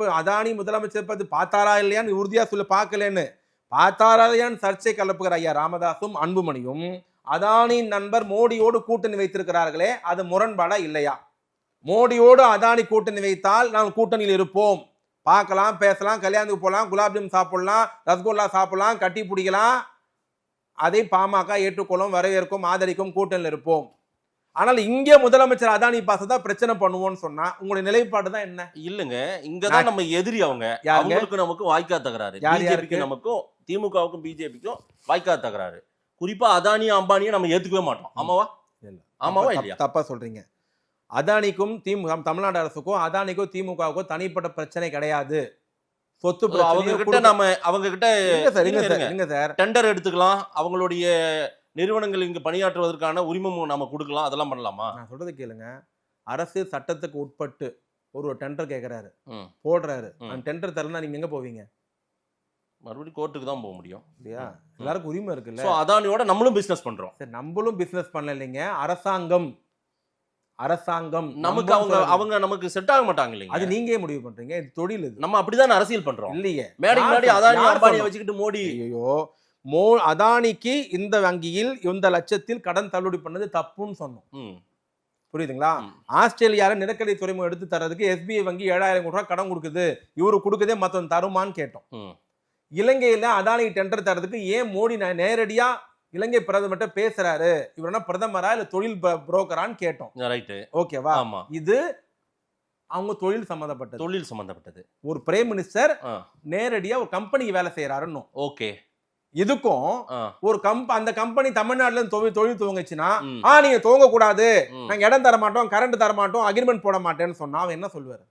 இப்ப அதானி முதலமைச்சர் பத்தி பார்த்தாரா இல்லையான்னு உறுதியா சொல்ல பார்க்கலன்னு பார்த்தாராதையான்னு சர்ச்சை கலப்புகிற ஐயா ராமதாசும் அன்புமணியும் அதானியின் நண்பர் மோடியோடு கூட்டணி வைத்திருக்கிறார்களே அது முரண்பாடா இல்லையா? மோடியோடு அதானி கூட்டணி வைத்தால் நாம் கூட்டணியில் இருப்போம், பார்க்கலாம், பேசலாம், கல்யாணத்துக்கு போகலாம், குலாப்ஜாம் சாப்பிடலாம், ரசகுல்லா சாப்பிடலாம், கட்டி பிடிக்கலாம், அதை பாமக ஏற்றுக்கொள்ளும், வரவேற்கும், ஆதரிக்கும், கூட்டணியில் இருப்போம். ஆனால் இங்கே முதலமைச்சர் அதானி பாசதான் பிரச்சனை பண்ணுவோம்னு சொன்னா உங்களுடைய நிலைப்பாடு தான் என்ன? இல்லங்க, இங்கதான் நம்ம எதிரி அவங்க. அவங்களுக்கு நமக்கு வாய்க்கா தகராறு. பிஜேபிக்கு நமக்கும் திமுகவுக்கும் பிஜேபிக்கும் வாய்க்கா தகராறு. குறிப்பா அதானியும் அம்பானியும் நம்ம ஏத்துக்கவே மாட்டோம். ஆமாவா? ஆமாவா இல்லையா? தப்பா சொல்றீங்க. அதானிக்கும் தமிழ்நாடு அரசுக்கும் அதானிக்கும் திமுகவுக்கும் தனிப்பட்ட பிரச்சனை கிடையாது. சொத்து அவங்க கிட்ட டெண்டர் எடுத்துக்கலாம், அவங்களுடைய நிறுவனங்கள் இங்கு பணியாற்றுவதற்கான உரிமம் நம்ம கொடுக்கலாம், அதெல்லாம் பண்ணலாமா? நான் சொல்றது கேளுங்க. அரசு சட்டத்துக்கு உட்பட்டு ஒரு டெண்டர் கேட்கிறாரு, போடுறாரு, அந்த டெண்டர் தரலன்னா நீங்க எங்க போவீங்க? மறுபடியும் கோர்ட்டுக்கு தான் போக முடியும் இல்லையா? எல்லாருக்கும் உரிமை இருக்குல்ல. அதானியோட நம்மளும் பிசினஸ் பண்றோம். சரி, நம்மளும் பிசினஸ் பண்ணல இல்லைங்க. அரசாங்கம் நமக்கு அவங்க நமக்கு செட் ஆக மாட்டாங்க இல்லைங்க. அது நீங்க முடிவு பண்றீங்க. இது தொழில். இது நம்ம அப்படிதான் அரசியல் பண்றோம் இல்லையே. மேடைக்கு அதானி அம்பானியை வச்சுக்கிட்டு மோடி ஐயோ அதானிக்கு இந்த வங்கியில் இந்த லட்சத்தில் கடன் தள்ளுபடி பண்ணது தப்புன்னு சொன்னோம். புரியுதுங்களா? ஆஸ்திரேலியால நிலக்கரி துறைமுகம் எடுத்து தரதுக்கு SBI வங்கி 7,000 கோடி ரூபாய் கடன் கொடுக்குது, இவரு கொடுக்கதே மத்தவன் தருமான்னு கேட்டோம். இலங்கையில அதானி டெண்டர் தரதுக்கு ஏன் மோடி நேரடியா இலங்கை பிரதமர்கிட்ட பேசுறாரு? இவர் என்ன பிரதமரா இல்ல தொழில் புரோக்கரான்னு கேட்டோம். ஓகேவா? இது அவங்க தொழில் சம்பந்தப்பட்டது. ஒரு பிரைம் மினிஸ்டர் நேரடியா ஒரு கம்பெனிக்கு வேலை செய்யறாருன்னு. ஓகே, இதுக்கும் ஒரு அந்த கம்பெனி தமிழ்நாட்டுல தொழில் துவங்குச்சுன்னா நீங்க துவங்க கூடாது, நாங்க இடம் தர மாட்டோம், கரண்ட் தர மாட்டோம், அக்ரிமெண்ட் போட மாட்டேன்னு சொன்னா அவன் என்ன சொல்லுவாரு?